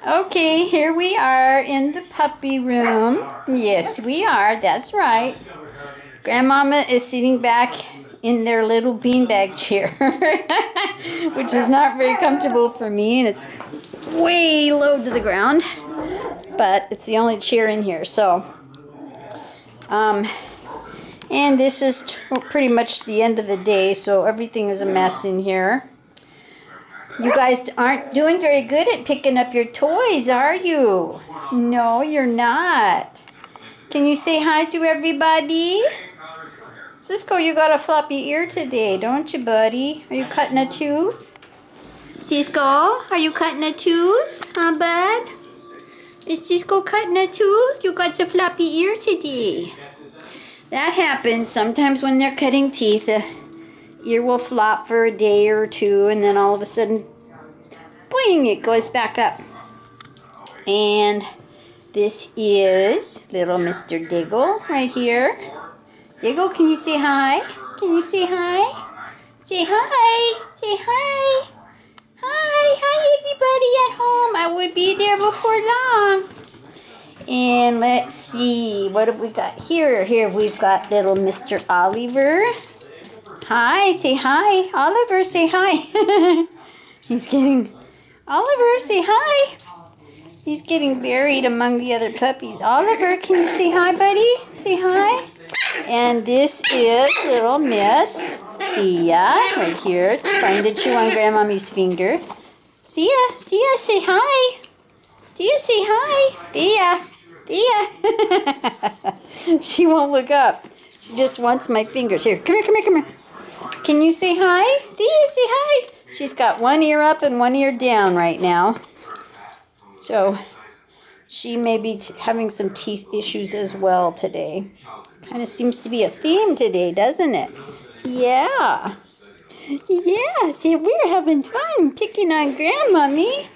Okay, here we are in the puppy room. Yes, we are. That's right. Grandmama is sitting back in their little beanbag chair, which is not very comfortable for me, and it's way low to the ground, but it's the only chair in here. So, and this is pretty much the end of the day, so everything is a mess in here. You guys aren't doing very good at picking up your toys, are you? No, you're not. Can you say hi to everybody? Cisco, you got a floppy ear today, don't you, buddy? Are you cutting a tooth? Cisco, are you cutting a tooth? Huh, bud? Is Cisco cutting a tooth? You got a floppy ear today. That happens sometimes when they're cutting teeth. The ear will flop for a day or two, and then all of a sudden, boing, it goes back up. And this is little Mr. Diggle right here. Diggle, can you say hi? Can you say hi? Say hi. Say hi. Hi. Hi, everybody at home. I would be there before long. And let's see. What have we got here? Here we've got little Mr. Oliver. Hi. Say hi. Oliver, say hi. He's getting... Oliver, say hi. He's getting buried among the other puppies. Oliver, can you say hi, buddy? Say hi. And this is little Miss Thea right here, trying to chew on Grandmommy's finger. Thea, say hi. Thea, say hi. Thea. She won't look up. She just wants my fingers. Here, come here. Can you say hi? Thea, say hi. She's got one ear up and one ear down right now. So she may be having some teeth issues as well today. Kind of seems to be a theme today, doesn't it? Yeah. Yeah, see, we're having fun picking on Grandmommy.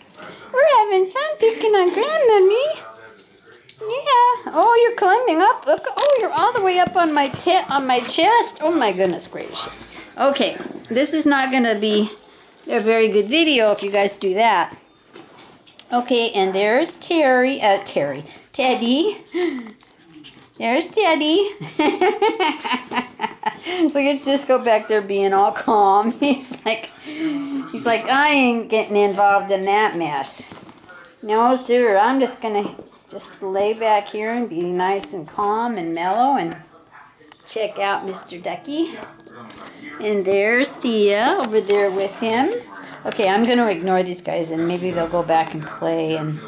We're having fun picking on Grandmommy. Yeah. Oh, you're climbing up. Look. Oh, you're all the way up on my chest. Oh, my goodness gracious. Okay, this is not going to be a very good video if you guys do that. Okay, and there's Teddy. There's Teddy. Look at Cisco back there being all calm. He's like, I ain't getting involved in that mess. No, sir. I'm just gonna lay back here and be nice and calm and mellow and check out Mr. Ducky. And there's Thea over there with him. Okay, I'm gonna ignore these guys and maybe they'll go back and play and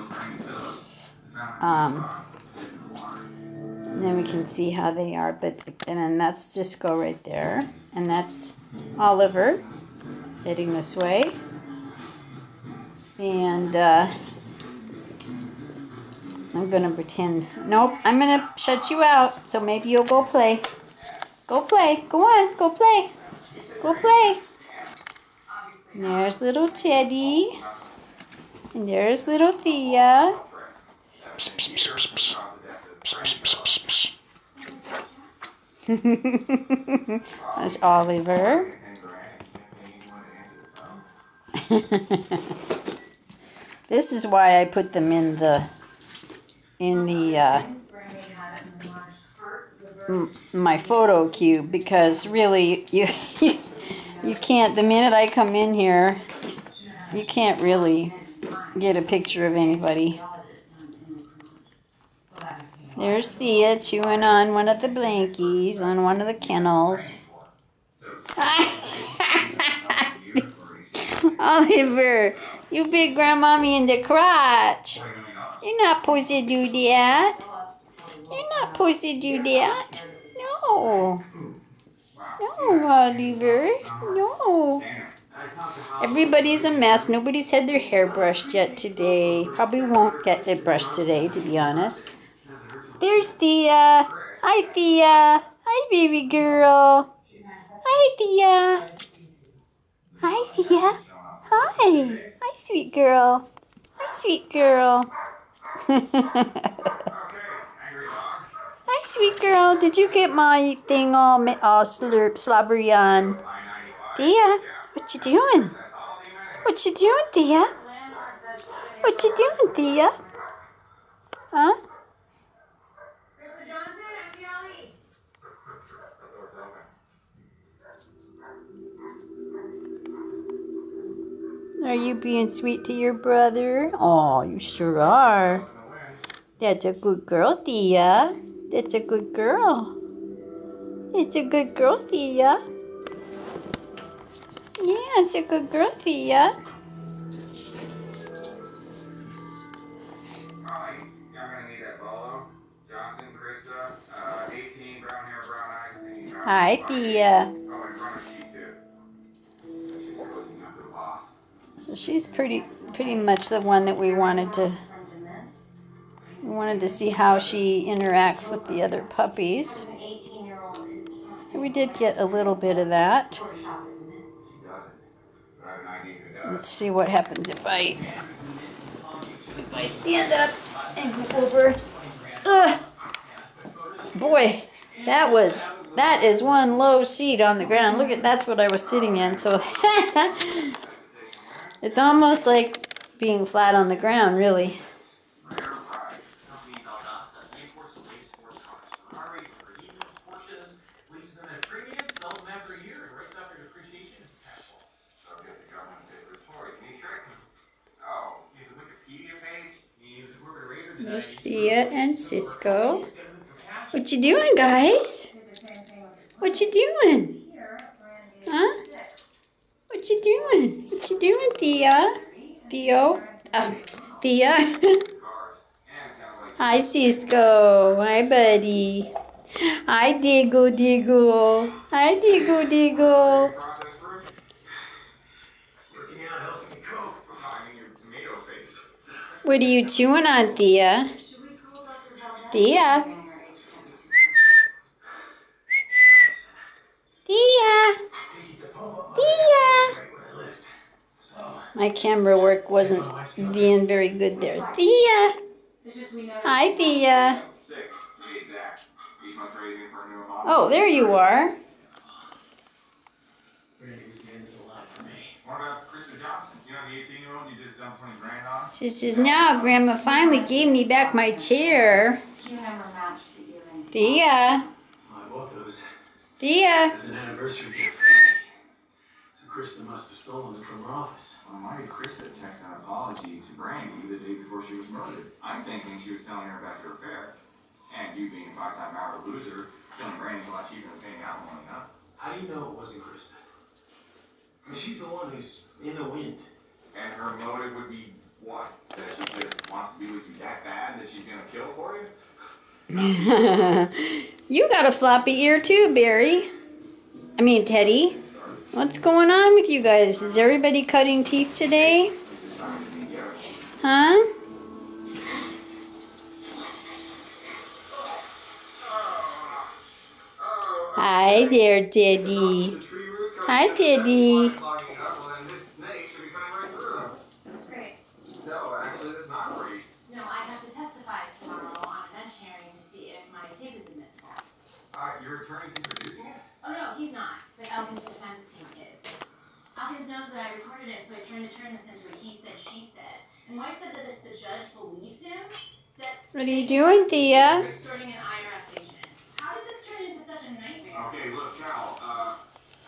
then we can see how they are. And then that's Cisco right there. And that's Oliver heading this way. And I'm going to pretend. Nope, I'm going to shut you out. So maybe you'll go play. Go play. Go on. Go play. Go play. And there's little Teddy. And there's little Thea. Psh, psh, psh, psh, psh. That's Oliver. This is why I put them in the my photo cube, because really you can't, the minute I come in here, you can't really get a picture of anybody. There's Thea chewing on one of the blankies, on one of the kennels. Oliver, you bit Grandmommy in the crotch. You're not supposed to do that. You're not supposed to do that. No. No, Oliver. No. Everybody's a mess. Nobody's had their hair brushed yet today. Probably won't get it brushed today, to be honest. There's Thea. Hi, Thea. Hi, baby girl. Hi, Thea. Hi, Thea. Hi. Hi, sweet girl. Hi, sweet girl. Hi, sweet girl. Did you get my thing all slobbery on? Thea, what you doing? What you doing, Thea? What you doing, Thea? Huh? Are you being sweet to your brother? Oh, you sure are. That's a good girl, Thea. That's a good girl. It's a good girl, Thea. Yeah, it's a good girl, Thea. Hi, Thea. So she's pretty much the one that we wanted to see how she interacts with the other puppies. So we did get a little bit of that. Let's see what happens if I stand up and go over. Ugh. Boy, that is one low seat on the ground. Look at, that's what I was sitting in. So it's almost like being flat on the ground, really. There's Thea and Cisco. What you doing, guys? What you doing? Huh? What you doing? What you doing, Thea? Theo? Thea? Hi, Cisco. Hi, buddy. Hi, Diggle Diggle. Hi, Diggle Diggle. What are you chewing on, Thea? Thea? Thea? Thea? My camera work wasn't being very good there. Thea? Hi, Thea. Oh, there you are. She says, now Grandma finally gave me back my chair. Thea? Thea? It's an anniversary gift for me. So Krista must have stolen it from her office. Well, why did Krista text an apology to Brandy the day before she was murdered? I'm thinking she was telling her about your affair. And you being a five-time hour loser, telling Brandy's a lot cheaper than paying out money, huh? How do you know it wasn't Krista? I mean, she's the one who's in the wind. And her motive would be what? That she just wants to be with you that bad that she's gonna kill for you? You got a floppy ear too, Barry. I mean, Teddy. What's going on with you guys? Is everybody cutting teeth today? Huh? Hi there, Teddy. Hi, Teddy. No, I have to testify tomorrow on a bench hearing to see if my tape is admissible. Your attorney's introducing it? Oh no, he's not, but Elkin's defense team is. Elkins knows that I recorded it, so he's trying to turn this into a he said, she said. And White said that if the judge believes him, that... What are you doing, Thea? ...extorting an IRS agent. How did this turn into such a nightmare? Okay, look, Cal,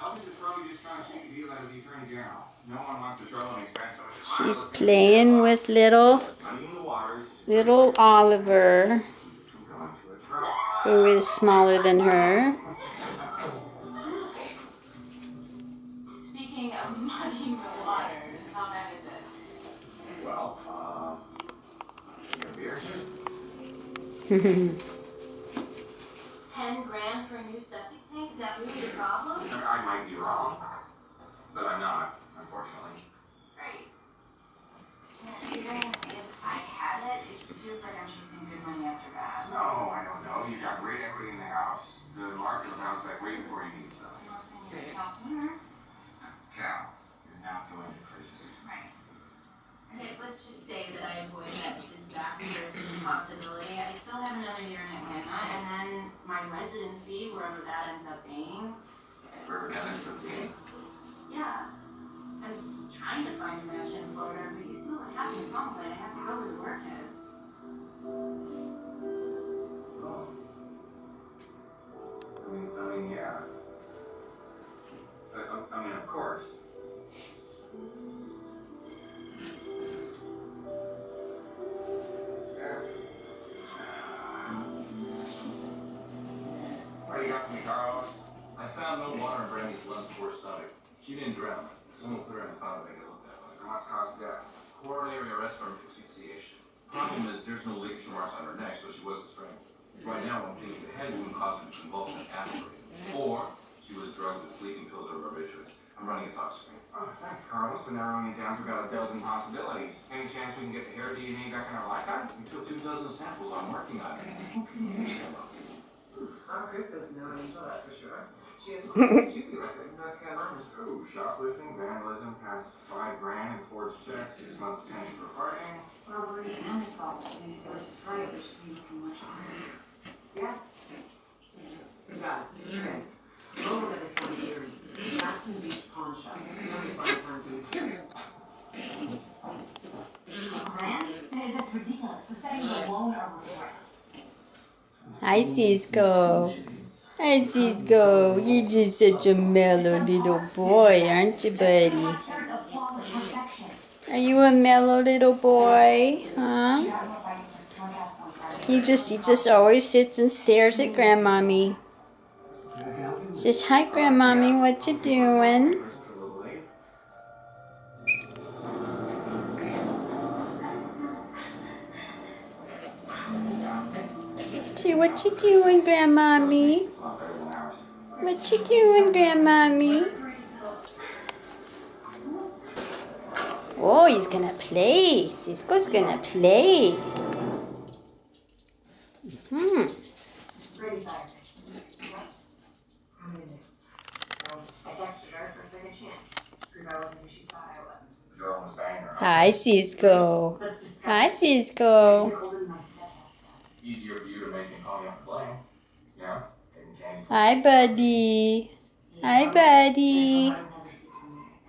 Elkins is probably just trying to make a deal out of the attorney general. No one wants to trouble and expense of it. She's playing with little Oliver, who is smaller than her. Speaking of muddying the waters, how bad is it? Well, beer? 10 grand for a new septic tank? Is that really a problem? I might be wrong, but I'm not, unfortunately. Right. Even if I had it, it just feels like I'm chasing good money after bad. No, I don't know. You've got great equity in the house. The market of the house back waiting for you needs stuff. Unless I need to sell sooner. Cal, you're not going to prison. Right. Okay, let's just say that I avoid that disastrous possibility. I still have another year and Probably. I have to go where the work is. Oh. Yeah. Of course. What do you got for me, Carlos? I found no water in Brandy's lunch before stomach. She didn't drown. Someone put her in a pot to make it look that way. And what's caused death? Coronary arrest from asphyxiation. Problem is, there's no ligature marks on her neck, so she wasn't strangled. Right now, I'm thinking the head wound caused her to convulse and aspirate. Or she was drugged with sleeping pills or barbiturates. I'm running a tox screen. Oh, thanks, Carlos, for narrowing it down to about a dozen possibilities. Any chance we can get the hair DNA back in our lifetime? We took 2 dozen samples. I'm working on it. Krista's no info, that's for sure. She has a GP record in North Carolina. Ooh, shoplifting, vandalism, past $5 grand and forged checks, 6 months detention for partying. Robbery and assault. And first right, which should be looking much harder. Yeah. You got it. Thanks. Over there for the hearing. Jackson Beach Pawn Shop. 25 Beach. Grand? That's ridiculous. The setting alone are regret. Hi, Cisco. Hi, Cisco. You're just such a mellow little boy, aren't you, buddy? Are you a mellow little boy? Huh? He just always sits and stares at Grandmommy. Says, hi, Grandmommy, what you doing? Say, what you doing, Grandmommy? What you doing, Grandmommy? Oh, he's gonna play. Cisco's gonna play. Ready, sire. I'm gonna do. I texted her for a second chance. Prove I wasn't who she thought I was. The girl was banging her. Hi, Cisco. Let's discuss. Hi, Cisco. You're older than my stepdad. Easier for you to make me call you up to play. You know, taking candy. Hi, buddy. Hi, buddy.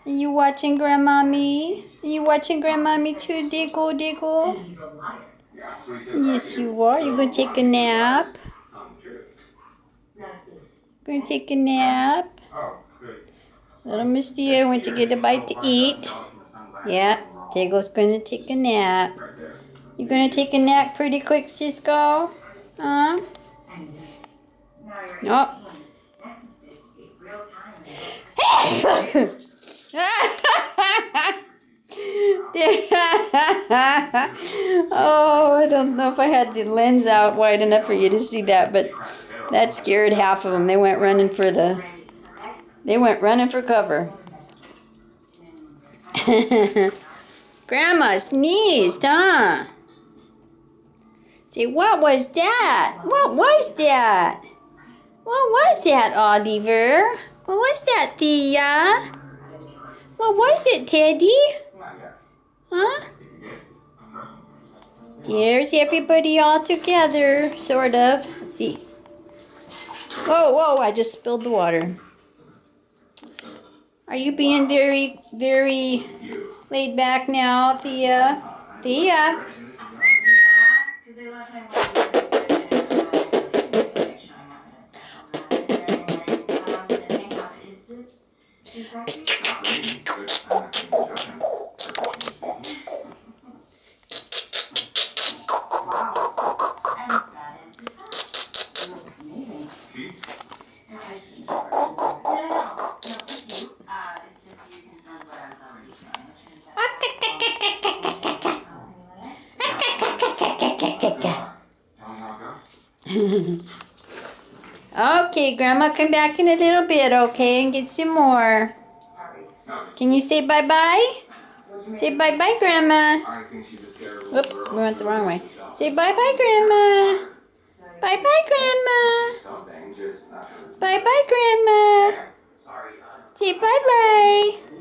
Are you watching Grandmommy? Are you watching Grandmommy too, Diggle, Diggle? He's a liar. Yeah, so he said. Yes, you are. You gonna take a nap? Not a thief. Gonna take a nap? Oh, Chris. Little Miss Theo went to get a bite to eat. Yeah, Diggle's gonna take a nap. Right there. You gonna take a nap pretty quick, Cisco? Huh? And now you're Nope. 18. Texas did real time. Oh, I don't know if I had the lens out wide enough for you to see that, but that scared half of them. They went running for cover. Grandma sneezed, huh? Say, what was that? What was that? What was that, Oliver? What was that, Thea? What was it, Teddy? Huh? There's everybody all together, sort of. Let's see. Whoa, whoa, I just spilled the water. Are you being very, very laid back now, Thea? Thea? Because they left my Is this too sexy? Okay, Grandma, come back in a little bit, okay, and get some more. Can you say bye-bye? Say bye-bye, Grandma. Whoops, we went the wrong way. Say bye-bye, Grandma. Bye-bye, Grandma. Bye-bye, Grandma. Say bye-bye.